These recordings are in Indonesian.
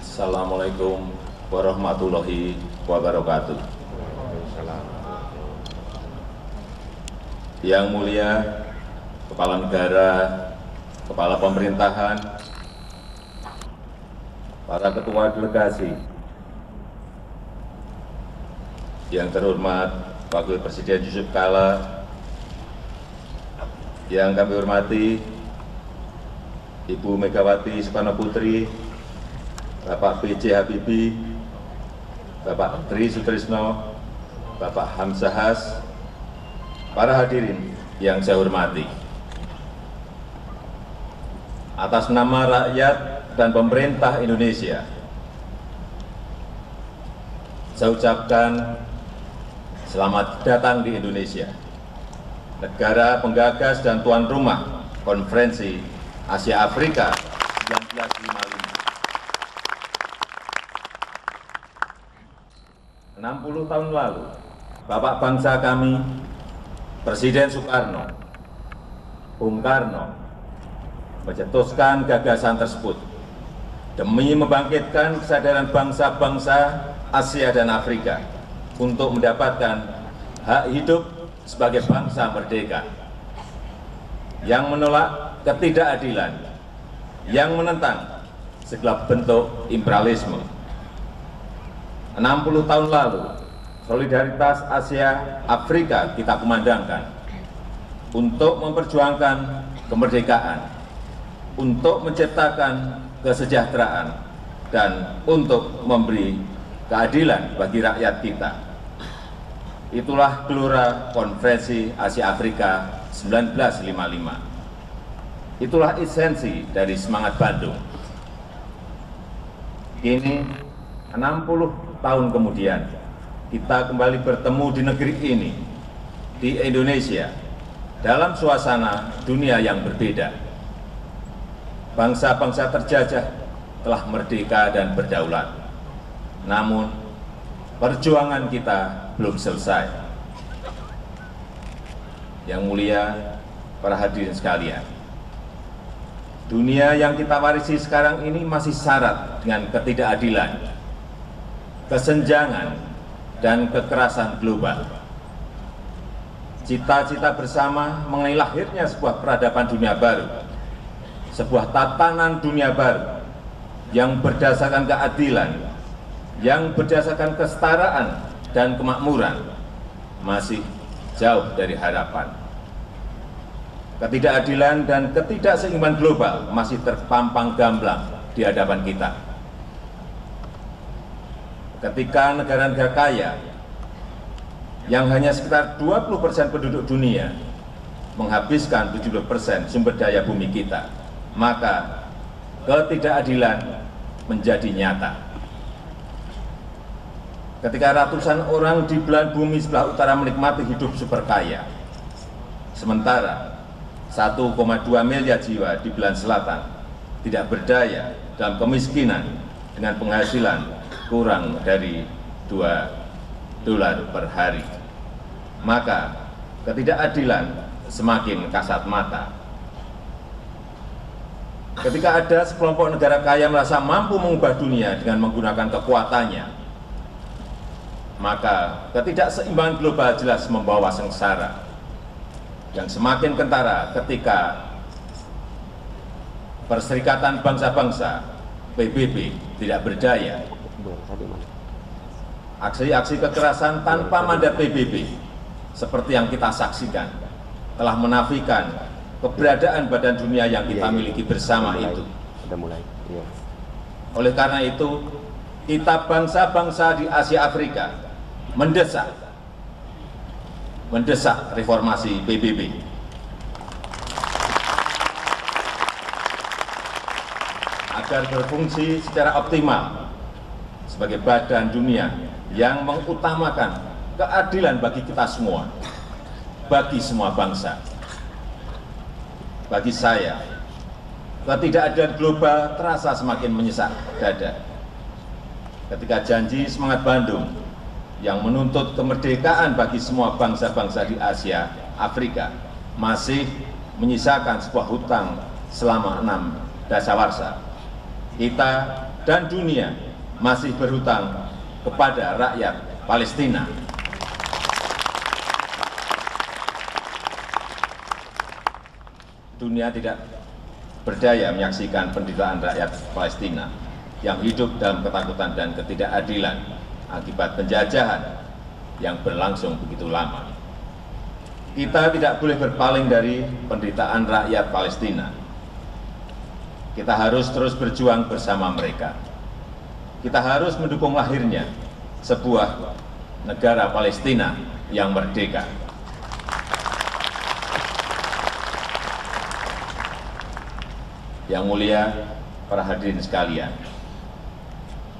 Assalamualaikum warahmatullahi wabarakatuh. Yang mulia Kepala Negara, Kepala Pemerintahan, para ketua delegasi, yang terhormat Wakil Presiden Yusuf Kala, yang kami hormati Ibu Megawati Soekarno Putri, Bapak B.J. Habibie, Bapak Tri Sutrisno, Bapak Hamzahas, para hadirin yang saya hormati. Atas nama rakyat dan pemerintah Indonesia, saya ucapkan selamat datang di Indonesia, negara penggagas dan tuan rumah Konferensi Asia Afrika 1955. 60 tahun lalu, Bapak bangsa kami, Presiden Soekarno, Bung Karno, mencetuskan gagasan tersebut demi membangkitkan kesadaran bangsa-bangsa Asia dan Afrika untuk mendapatkan hak hidup sebagai bangsa merdeka yang menolak ketidakadilan, yang menentang segala bentuk imperialisme. 60 tahun lalu, solidaritas Asia Afrika kita kumandangkan untuk memperjuangkan kemerdekaan, untuk menciptakan kesejahteraan, dan untuk memberi keadilan bagi rakyat kita. Itulah gelora Konferensi Asia Afrika 1955. Itulah esensi dari semangat Bandung. Kini 60 tahun kemudian, kita kembali bertemu di negeri ini, di Indonesia, dalam suasana dunia yang berbeda. bangsa-bangsa terjajah telah merdeka dan berdaulat. Namun, perjuangan kita belum selesai. Yang mulia, para hadirin sekalian, dunia yang kita warisi sekarang ini masih syarat dengan ketidakadilan, kesenjangan, dan kekerasan global. Cita-cita bersama mengenai lahirnya sebuah peradaban dunia baru, sebuah tatanan dunia baru yang berdasarkan keadilan, yang berdasarkan kesetaraan dan kemakmuran, masih jauh dari harapan. Ketidakadilan dan ketidakseimbangan global masih terpampang gamblang di hadapan kita. Ketika negara-negara kaya yang hanya sekitar 20% penduduk dunia menghabiskan 70% sumber daya bumi kita, maka ketidakadilan menjadi nyata. Ketika ratusan orang di belahan bumi sebelah utara menikmati hidup super kaya, sementara 1,2 miliar jiwa di belahan selatan tidak berdaya dalam kemiskinan dengan penghasilan kurang dari $2 per hari, maka ketidakadilan semakin kasat mata. Ketika ada sekelompok negara kaya merasa mampu mengubah dunia dengan menggunakan kekuatannya, maka ketidakseimbangan global jelas membawa sengsara yang semakin kentara ketika Perserikatan Bangsa-Bangsa PBB tidak berdaya. Aksi-aksi kekerasan tanpa mandat PBB seperti yang kita saksikan telah menafikan keberadaan badan dunia yang kita miliki bersama itu. Oleh karena itu, kita bangsa-bangsa di Asia Afrika mendesak reformasi PBB. Agar berfungsi secara optimal sebagai badan dunia yang mengutamakan keadilan bagi kita semua, bagi semua bangsa. Bagi saya, ketidakadilan global terasa semakin menyesak dada. Ketika janji Semangat Bandung yang menuntut kemerdekaan bagi semua bangsa-bangsa di Asia, Afrika, masih menyisakan sebuah hutang selama 6 dasawarsa. Kita dan dunia masih berhutang kepada rakyat Palestina. Dunia tidak berdaya menyaksikan penderitaan rakyat Palestina yang hidup dalam ketakutan dan ketidakadilan akibat penjajahan yang berlangsung begitu lama. Kita tidak boleh berpaling dari penderitaan rakyat Palestina. Kita harus terus berjuang bersama mereka. Kita harus mendukung lahirnya sebuah negara Palestina yang merdeka. Yang mulia, para hadirin sekalian,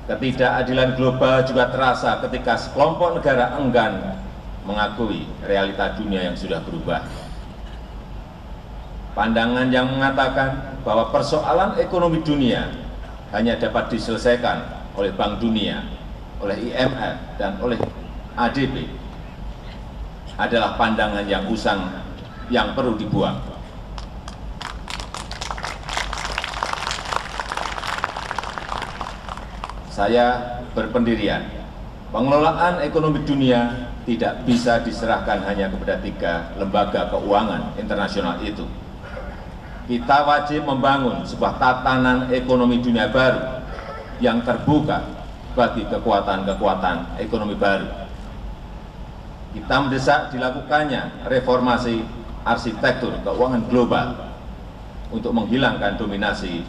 ketidakadilan global juga terasa ketika sekelompok negara enggan mengakui realita dunia yang sudah berubah. Pandangan yang mengatakan bahwa persoalan ekonomi dunia hanya dapat diselesaikan oleh Bank Dunia, oleh IMF, dan oleh ADB adalah pandangan yang usang yang perlu dibuang. Saya berpendirian, pengelolaan ekonomi dunia tidak bisa diserahkan hanya kepada 3 lembaga keuangan internasional itu. Kita wajib membangun sebuah tatanan ekonomi dunia baru yang terbuka bagi kekuatan-kekuatan ekonomi baru. Kita mendesak dilakukannya reformasi arsitektur keuangan global untuk menghilangkan dominasi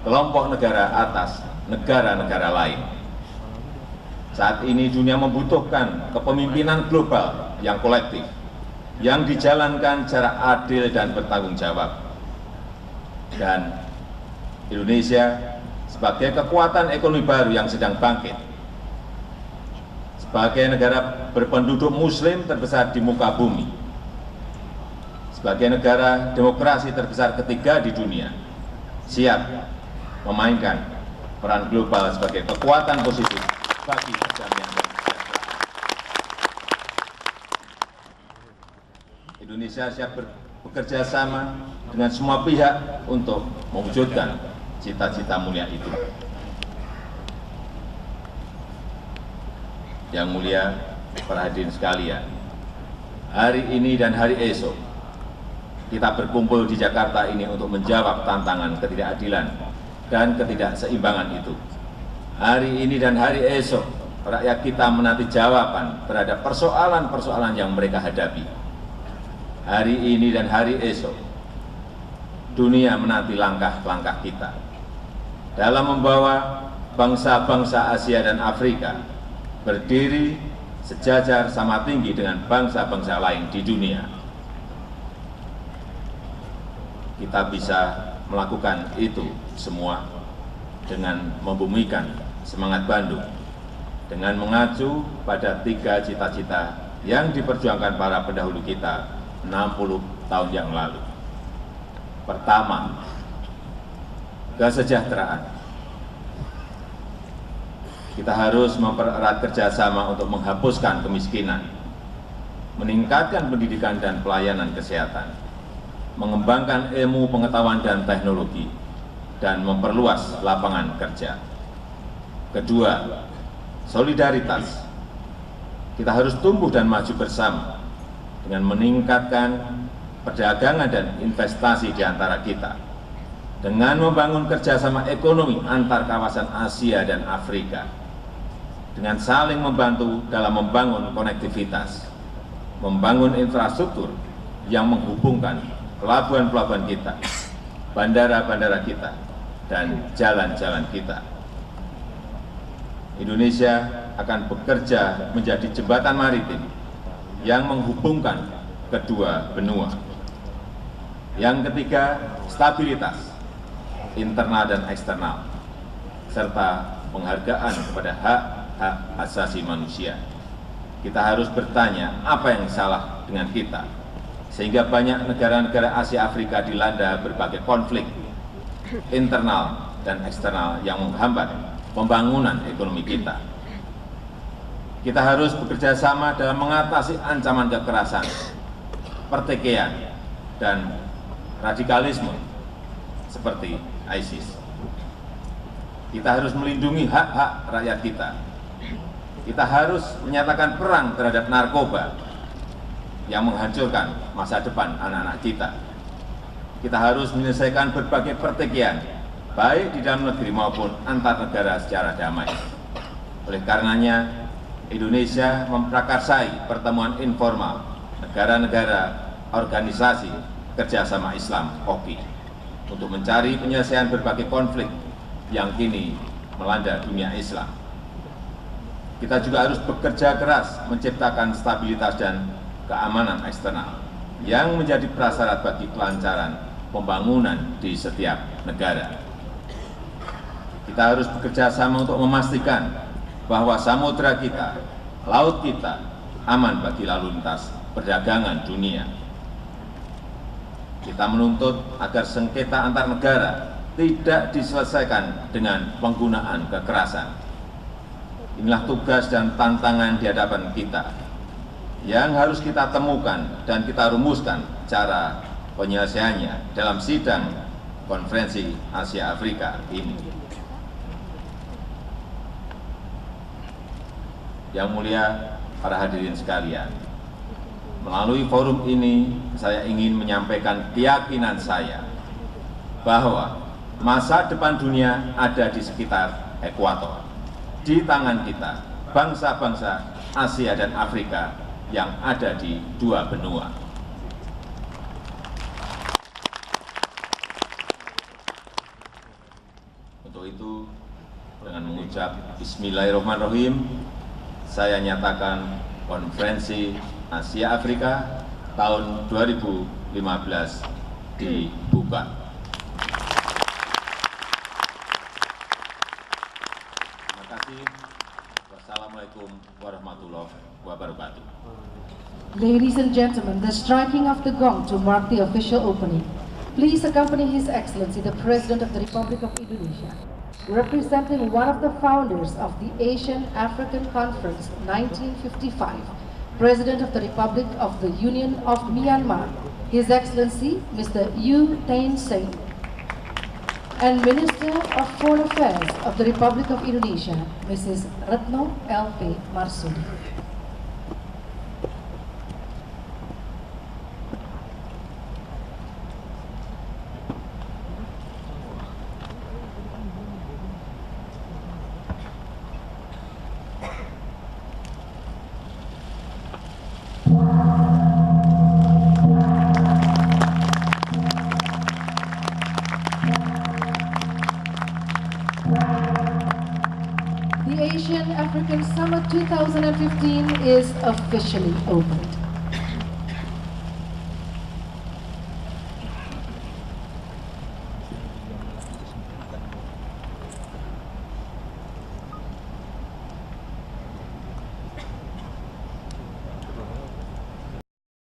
kelompok negara atas negara-negara lain. Saat ini dunia membutuhkan kepemimpinan global yang kolektif, yang dijalankan secara adil dan bertanggung jawab. Dan Indonesia sebagai kekuatan ekonomi baru yang sedang bangkit, sebagai negara berpenduduk muslim terbesar di muka bumi, sebagai negara demokrasi terbesar ketiga di dunia, siap memainkan peran global sebagai kekuatan positif bagi perdamaian dan kesejahteraan. Indonesia siap bekerja sama dengan semua pihak untuk mewujudkan cita-cita mulia itu. Yang mulia para hadirin sekalian, hari ini dan hari esok kita berkumpul di Jakarta ini untuk menjawab tantangan ketidakadilan dan ketidakseimbangan itu. Hari ini dan hari esok, rakyat kita menanti jawaban terhadap persoalan-persoalan yang mereka hadapi. Hari ini dan hari esok, dunia menanti langkah-langkah kita dalam membawa bangsa-bangsa Asia dan Afrika berdiri sejajar sama tinggi dengan bangsa-bangsa lain di dunia. Kita bisa melakukan itu semua dengan membumikan semangat Bandung, dengan mengacu pada 3 cita-cita yang diperjuangkan para pendahulu kita 60 tahun yang lalu. Pertama, kesejahteraan. Kita harus mempererat kerjasama untuk menghapuskan kemiskinan, meningkatkan pendidikan dan pelayanan kesehatan, mengembangkan ilmu pengetahuan dan teknologi, dan memperluas lapangan kerja. Kedua, solidaritas. Kita harus tumbuh dan maju bersama dengan meningkatkan perdagangan dan investasi di antara kita, dengan membangun kerjasama ekonomi antar kawasan Asia dan Afrika, dengan saling membantu dalam membangun konektivitas, membangun infrastruktur yang menghubungkan pelabuhan-pelabuhan kita, bandara-bandara kita, dan jalan-jalan kita. Indonesia akan bekerja menjadi jembatan maritim yang menghubungkan kedua benua. Yang ketiga, stabilitas internal dan eksternal, serta penghargaan kepada hak-hak asasi manusia. Kita harus bertanya, apa yang salah dengan kita, sehingga banyak negara-negara Asia Afrika dilanda berbagai konflik internal dan eksternal yang menghambat pembangunan ekonomi kita. Kita harus bekerja sama dalam mengatasi ancaman kekerasan, pertikaian, dan radikalisme seperti ISIS. Kita harus melindungi hak-hak rakyat kita. Kita harus menyatakan perang terhadap narkoba yang menghancurkan masa depan anak-anak kita. Kita harus menyelesaikan berbagai pertikaian, baik di dalam negeri maupun antar negara secara damai. Oleh karenanya, Indonesia memprakarsai pertemuan informal negara-negara organisasi kerjasama Islam (OKI) untuk mencari penyelesaian berbagai konflik yang kini melanda dunia Islam. Kita juga harus bekerja keras menciptakan stabilitas dan keamanan eksternal yang menjadi prasyarat bagi kelancaran pembangunan di setiap negara. Kita harus bekerja sama untuk memastikan bahwa samudera kita, laut kita aman bagi lalu lintas perdagangan dunia. Kita menuntut agar sengketa antar negara tidak diselesaikan dengan penggunaan kekerasan. Inilah tugas dan tantangan di hadapan kita yang harus kita temukan dan kita rumuskan cara penyelesaiannya dalam sidang konferensi Asia Afrika ini. Yang mulia para hadirin sekalian, melalui forum ini saya ingin menyampaikan keyakinan saya bahwa masa depan dunia ada di sekitar ekuator, di tangan kita, bangsa-bangsa Asia dan Afrika yang ada di dua benua. Untuk itu, dengan mengucap Bismillahirrahmanirrahim, saya nyatakan konferensi Asia Afrika tahun 2015 dibuka. Terima kasih. Wassalamualaikum warahmatullahi wabarakatuh. Ladies and gentlemen, the striking of the gong to mark the official opening. Please accompany His Excellency, the President of the Republic of Indonesia, representing one of the founders of the Asian African Conference 1955, President of the Republic of the Union of Myanmar, His Excellency Mr. U Thein Sein, and Minister of Foreign Affairs of the Republic of Indonesia, Mrs. Retno L.P. Marsudi. The Asian African Summit 2015 is officially open.